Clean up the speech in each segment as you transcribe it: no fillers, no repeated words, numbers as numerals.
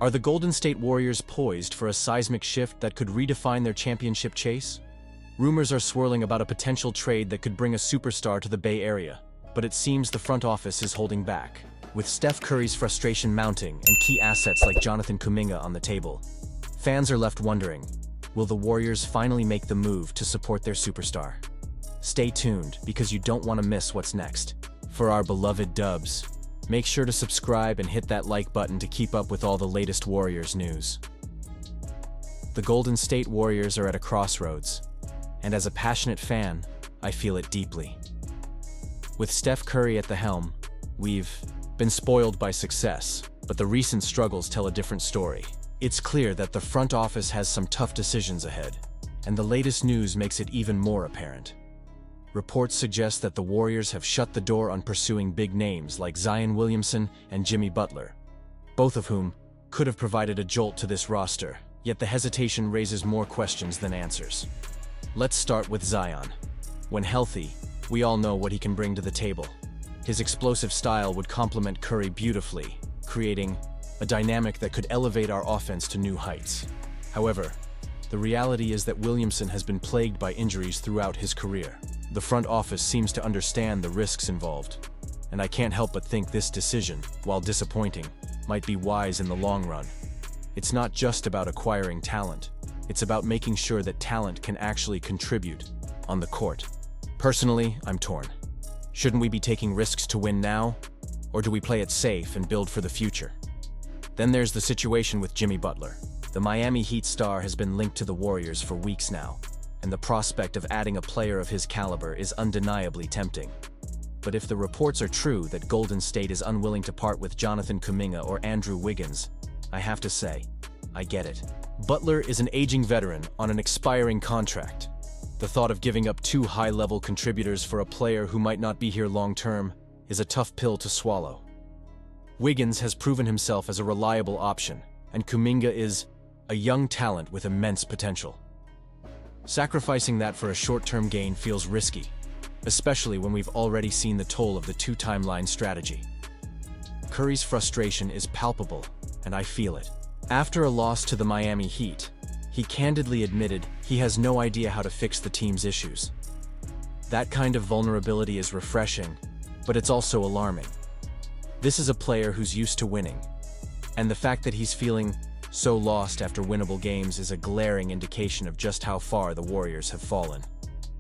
Are the Golden State Warriors poised for a seismic shift that could redefine their championship chase? Rumors are swirling about a potential trade that could bring a superstar to the Bay Area, but it seems the front office is holding back. With Steph Curry's frustration mounting and key assets like Jonathan Kuminga on the table, fans are left wondering, will the Warriors finally make the move to support their superstar? Stay tuned, because you don't want to miss what's next. For our beloved Dubs, make sure to subscribe and hit that like button to keep up with all the latest Warriors news. The Golden State Warriors are at a crossroads, and as a passionate fan, I feel it deeply. With Steph Curry at the helm, we've been spoiled by success, but the recent struggles tell a different story. It's clear that the front office has some tough decisions ahead, and the latest news makes it even more apparent. Reports suggest that the Warriors have shut the door on pursuing big names like Zion Williamson and Jimmy Butler, both of whom could have provided a jolt to this roster, yet the hesitation raises more questions than answers. Let's start with Zion. When healthy, we all know what he can bring to the table. His explosive style would complement Curry beautifully, creating a dynamic that could elevate our offense to new heights. However, the reality is that Williamson has been plagued by injuries throughout his career. The front office seems to understand the risks involved, and I can't help but think this decision, while disappointing, might be wise in the long run. It's not just about acquiring talent, it's about making sure that talent can actually contribute on the court. Personally, I'm torn. Shouldn't we be taking risks to win now, or do we play it safe and build for the future? Then there's the situation with Jimmy Butler. The Miami Heat star has been linked to the Warriors for weeks now, and the prospect of adding a player of his caliber is undeniably tempting. But if the reports are true that Golden State is unwilling to part with Jonathan Kuminga or Andrew Wiggins, I have to say, I get it. Butler is an aging veteran on an expiring contract. The thought of giving up two high-level contributors for a player who might not be here long-term is a tough pill to swallow. Wiggins has proven himself as a reliable option, and Kuminga is a young talent with immense potential. Sacrificing that for a short-term gain feels risky, especially when we've already seen the toll of the two-timeline strategy. Curry's frustration is palpable, and I feel it. After a loss to the Miami Heat, he candidly admitted he has no idea how to fix the team's issues. That kind of vulnerability is refreshing, but it's also alarming. This is a player who's used to winning, and the fact that he's feeling so lost after winnable games is a glaring indication of just how far the Warriors have fallen.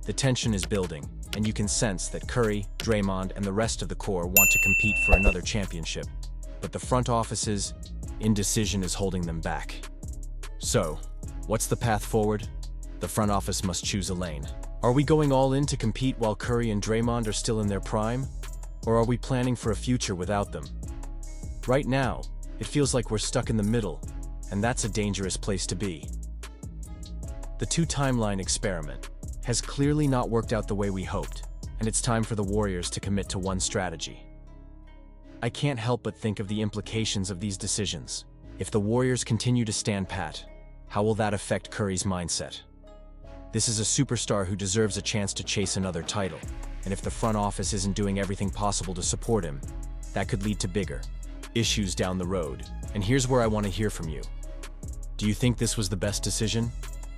The tension is building, and you can sense that Curry, Draymond, and the rest of the core want to compete for another championship, but the front office's indecision is holding them back. So, what's the path forward? The front office must choose a lane. Are we going all in to compete while Curry and Draymond are still in their prime? Or are we planning for a future without them? Right now, it feels like we're stuck in the middle, and that's a dangerous place to be. The two-timeline experiment has clearly not worked out the way we hoped, and it's time for the Warriors to commit to one strategy. I can't help but think of the implications of these decisions. If the Warriors continue to stand pat, how will that affect Curry's mindset? This is a superstar who deserves a chance to chase another title, and if the front office isn't doing everything possible to support him, that could lead to bigger issues down the road. And here's where I want to hear from you. Do you think this was the best decision?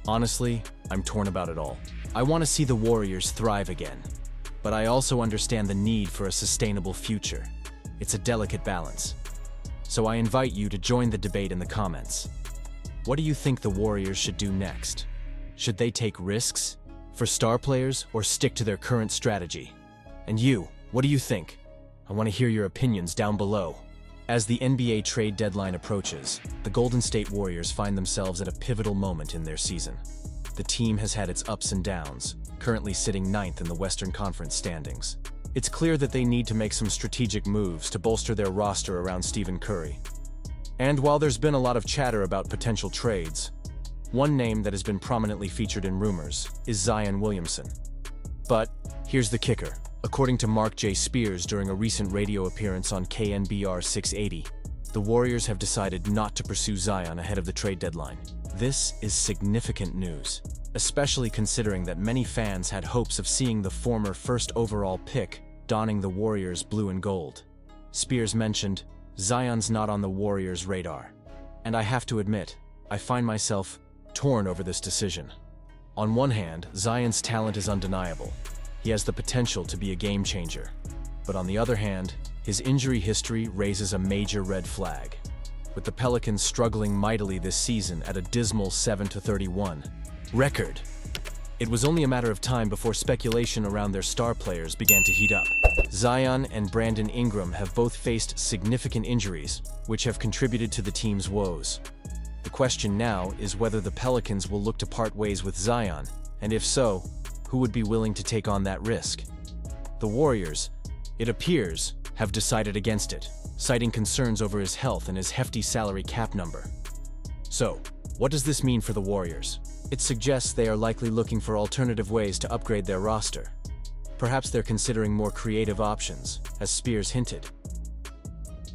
Honestly, I'm torn about it all. I want to see the Warriors thrive again, but I also understand the need for a sustainable future. It's a delicate balance. So I invite you to join the debate in the comments. What do you think the Warriors should do next? Should they take risks for star players or stick to their current strategy? And you, what do you think? I want to hear your opinions down below. As the NBA trade deadline approaches, the Golden State Warriors find themselves at a pivotal moment in their season. The team has had its ups and downs, currently sitting ninth in the Western Conference standings. It's clear that they need to make some strategic moves to bolster their roster around Stephen Curry. And while there's been a lot of chatter about potential trades, one name that has been prominently featured in rumors is Zion Williamson. But here's the kicker. According to Mark J. Spears during a recent radio appearance on KNBR 680, the Warriors have decided not to pursue Zion ahead of the trade deadline. This is significant news, especially considering that many fans had hopes of seeing the former first overall pick donning the Warriors blue and gold. Spears mentioned, Zion's not on the Warriors' radar. And I have to admit, I find myself torn over this decision. On one hand, Zion's talent is undeniable. He has the potential to be a game changer. But on the other hand, his injury history raises a major red flag. With the Pelicans struggling mightily this season at a dismal 7-31 record, it was only a matter of time before speculation around their star players began to heat up. Zion and Brandon Ingram have both faced significant injuries, which have contributed to the team's woes. The question now is whether the Pelicans will look to part ways with Zion, and if so, who would be willing to take on that risk? The Warriors, it appears, have decided against it, citing concerns over his health and his hefty salary cap number. So, what does this mean for the Warriors? It suggests they are likely looking for alternative ways to upgrade their roster. Perhaps they're considering more creative options, as Spears hinted.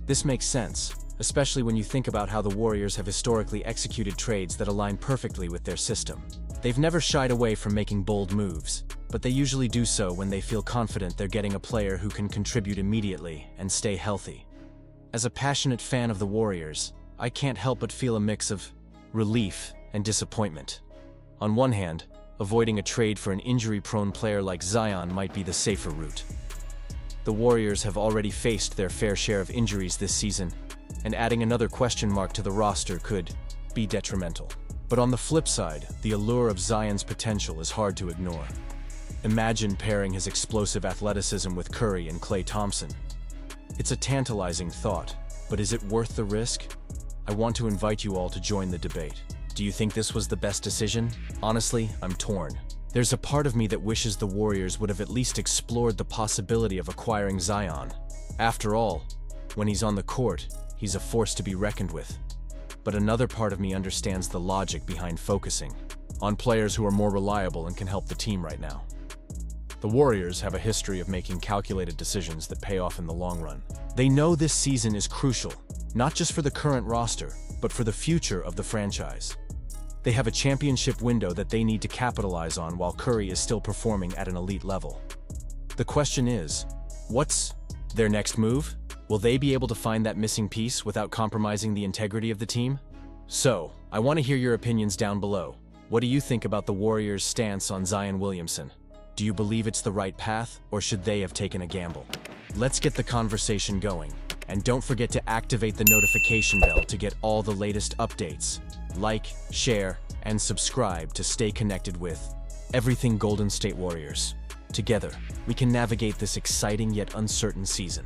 This makes sense, especially when you think about how the Warriors have historically executed trades that align perfectly with their system. They've never shied away from making bold moves, but they usually do so when they feel confident they're getting a player who can contribute immediately and stay healthy. As a passionate fan of the Warriors, I can't help but feel a mix of relief and disappointment. On one hand, avoiding a trade for an injury-prone player like Zion might be the safer route. The Warriors have already faced their fair share of injuries this season, and adding another question mark to the roster could be detrimental. But on the flip side, the allure of Zion's potential is hard to ignore. Imagine pairing his explosive athleticism with Curry and Klay Thompson. It's a tantalizing thought, but is it worth the risk? I want to invite you all to join the debate. Do you think this was the best decision? Honestly, I'm torn. There's a part of me that wishes the Warriors would have at least explored the possibility of acquiring Zion. After all, when he's on the court, he's a force to be reckoned with. But another part of me understands the logic behind focusing on players who are more reliable and can help the team right now. The Warriors have a history of making calculated decisions that pay off in the long run. They know this season is crucial, not just for the current roster, but for the future of the franchise. They have a championship window that they need to capitalize on while Curry is still performing at an elite level. The question is, what's their next move? Will they be able to find that missing piece without compromising the integrity of the team? So, I want to hear your opinions down below. What do you think about the Warriors' stance on Zion Williamson? Do you believe it's the right path, or should they have taken a gamble? Let's get the conversation going. And don't forget to activate the notification bell to get all the latest updates. Like, share, and subscribe to stay connected with everything Golden State Warriors. Together, we can navigate this exciting yet uncertain season.